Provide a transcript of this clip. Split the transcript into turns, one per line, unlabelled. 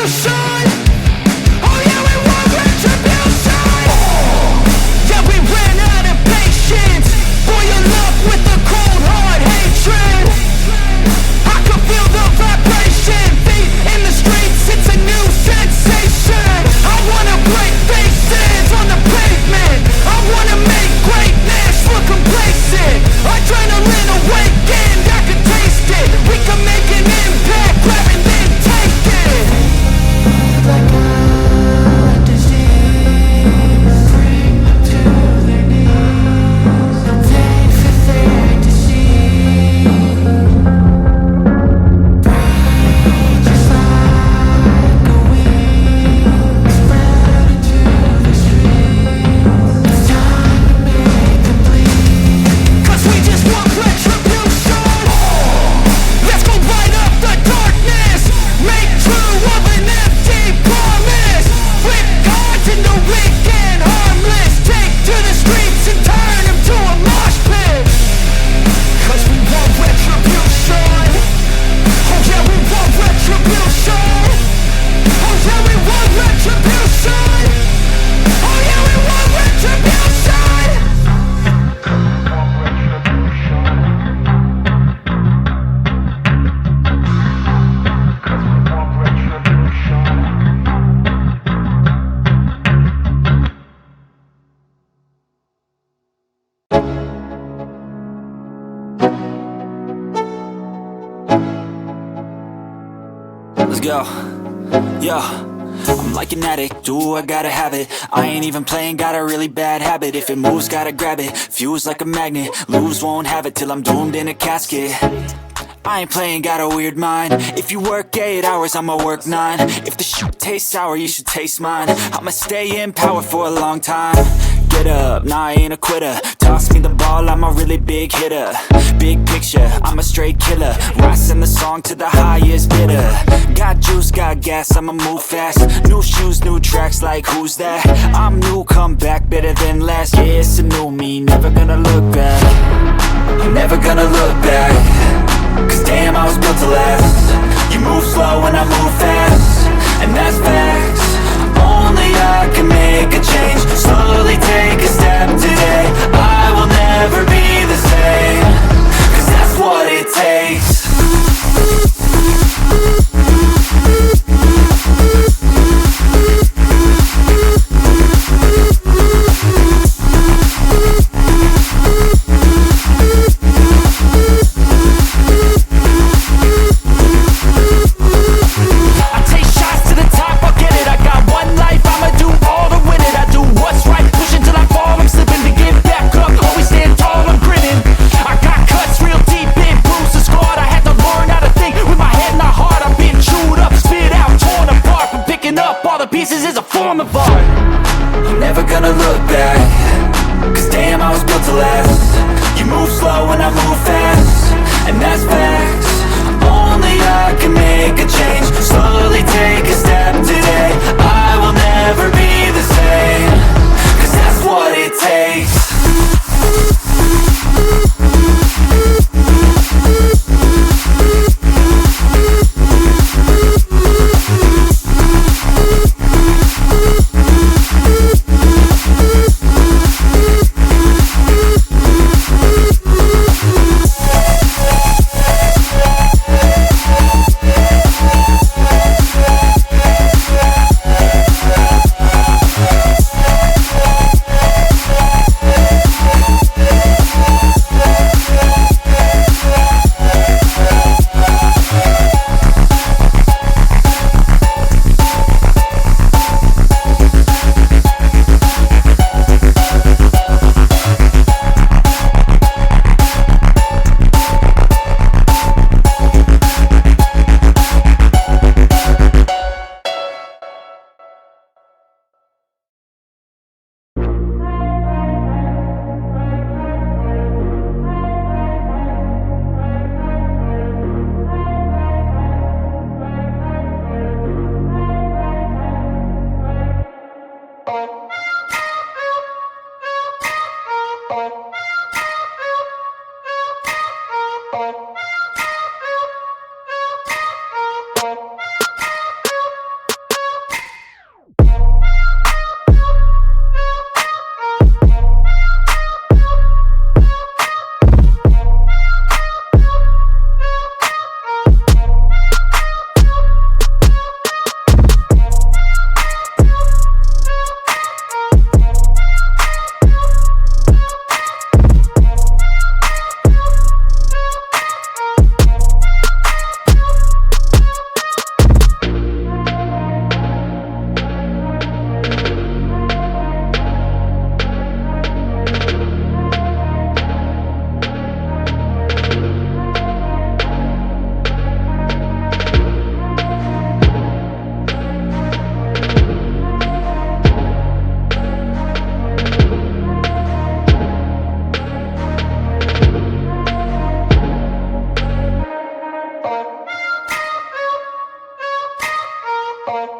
retribution. Oh yeah, we want retribution. Yeah, we ran out of patience. Boil up with the cold hard hatred. I can feel the vibration. Feet in the streets, it's a new sensation. I wanna break faces on the pavement. I wanna make greatness look complacent. Adrenaline awakened, I can taste it. We can make an impact, grab and then take it. Like a disease, bring them to their knees. Take for their disease. Breathe just like a wing, spread into the streets. It's time to make them bleed. 'Cause we just want retribution. Let's go light up the darkness. Make true of an empty promise. Flip cards into weak and harmless. Take to the streets and turn them to a mosh pit. 'Cause we want retribution. Oh yeah, we want retribution. Oh yeah, we want retribution. Oh yeah, we want retribution.
Let's go. Yo, I'm like an addict, do I gotta have it. I ain't even playing, got a really bad habit. If it moves, gotta grab it, fuse like a magnet. Lose, won't have it till I'm doomed in a casket. I ain't playing, got a weird mind. If you work 8 hours, I'ma work 9. If the shit tastes sour, you should taste mine. I'ma stay in power for a long time. Get up, nah, I ain't a quitter. Toss me the ball, I'm a really big hitter. Big picture, I'm a straight killer. Rising the song to the highest bidder. Got juice, got gas, I'ma move fast. New shoes, new tracks, like who's that? I'm new, come back, better than last. Yeah, it's a new me, never gonna look back. I'm never gonna look back. 'Cause damn, I was built to last. You move slow and I move fast, and that's facts. Only I can make a change. Slowly take a step today. I will never be the same. 'Cause that's what it takes. I take shots to the top, I'll
Oh,